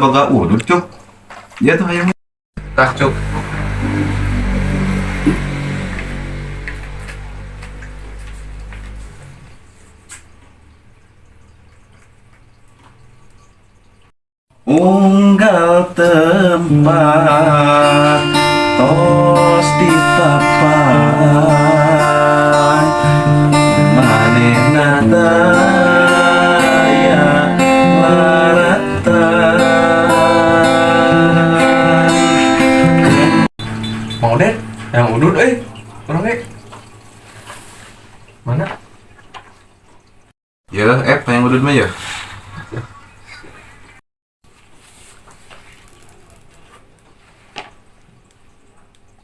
boga udut cuk. Ya tuh hayang. Tah cuk. Unggal tempat tos di papai manehna daya laratan. Mau deh, yang udut orang mana? Ya, yang udut mah ya.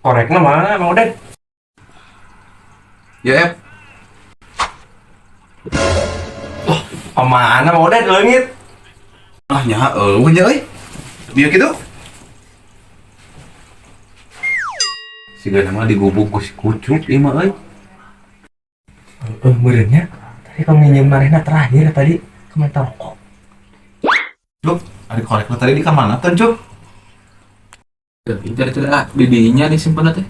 Koreknya mana, Mang Odet? Ya, Kemana, Mang Odet? Leungit? ah nya eueuh dia gitu. Siga nama digubuk ku si kucuk ieu mah euy. Meureunnya. Tadi kamu nginjem marehna terakhir tadi komentar rokok. Cuk, ari korekna tadi di ka mana teh, Cuk? Tidak di dinya disimpan teh.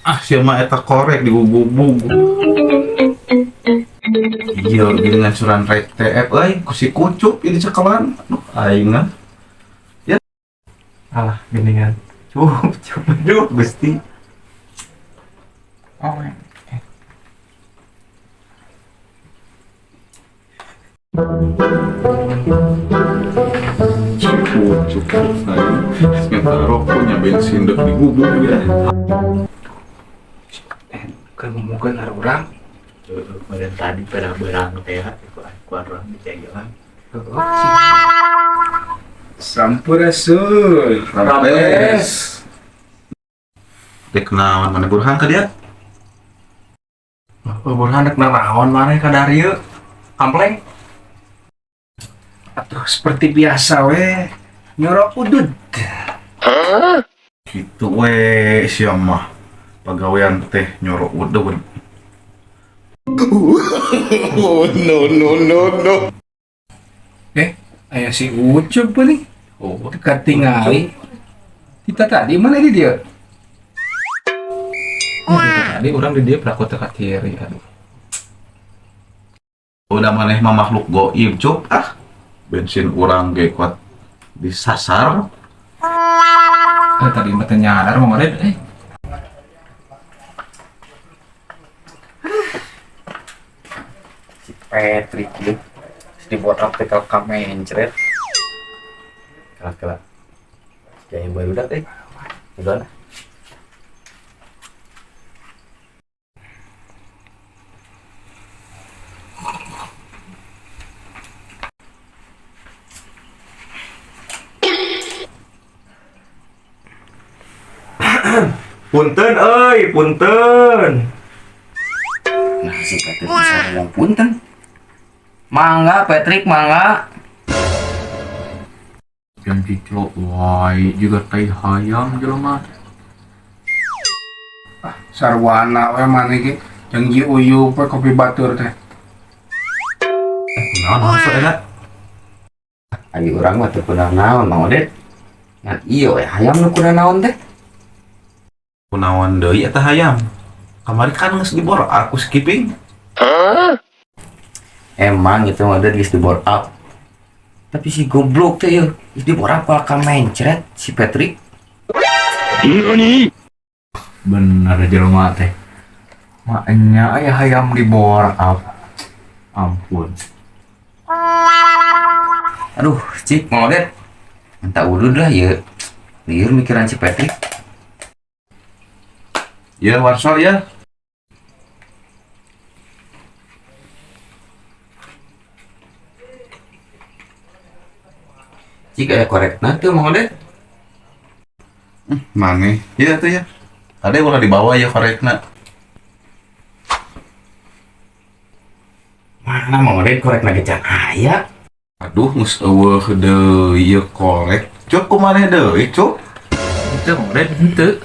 Ah, sia mah eta korek digubuk. Iya, dengan suran rek TF euy, ku si kucuk ieu dicekelan. Aduh, aing mah. Ya. Alah, geningan. Aduh, Gusti. Oh, Kucuk aing. Ternyata rokoknya bensin dek digubuk ya. kemudian ada orang. Kemudian tadi pada berang teh itu orang dijajalan. Sampurasun. Rampes. Dek naon mana burhan ka dia? Burhan dek naraon mana kadar ieu? Kampleng. Atuh seperti biasa we nyorok udud. Gitu we sia mah. Pagawean teh nyorok udud. Oh, no. Aya si Ucup nih. Oh, dekat tingali. Kita tadi mana di dia? Tadi orang di dia pelaku teka kiri. Aduh. Udah maneh mah makhluk goib cuk. Ah, bensin urang ge kuat disasar. Tadi mah teh nyadar Mang Odet. Si Patrick gitu dibuat artikel kamencret kelak gaya baru dah udah lah. Punten punten. Nah si Patrick bisa ngomong punten. Mangga Patrick mangga. Yang cicok wai juga teh hayam jelema. Sarwana we mana ge janji uyup we kopi batur teh. Naon maksud eta? Ari urang mah teu pernah naon Mang Odet. Ngan ieu we hayam nu kunaon naon teh. Kunaon deui eta hayam? Kamari kan geus dibor aku skipping. Emang itu ada di board up. Tapi si goblok teh ya, di board up ka mencret si Patrick. Bener jelema teh. Maknya aya hayam di bawah up. Ampun. Aduh, cik Mang Odet. Entah udud lah ya. Liur mikiran si Patrick. Ya Warso ya. Cik aya korekna teu Mang Odet. Maneh. Ya tuh ya. Ada ulah dibawa ya korekna. Mana Mang Odet korekna gecan aya. Aduh, geus eueuh deui ieu korek. Cuk kumaneh deui, Cuk? Itu Mang Odet henteu.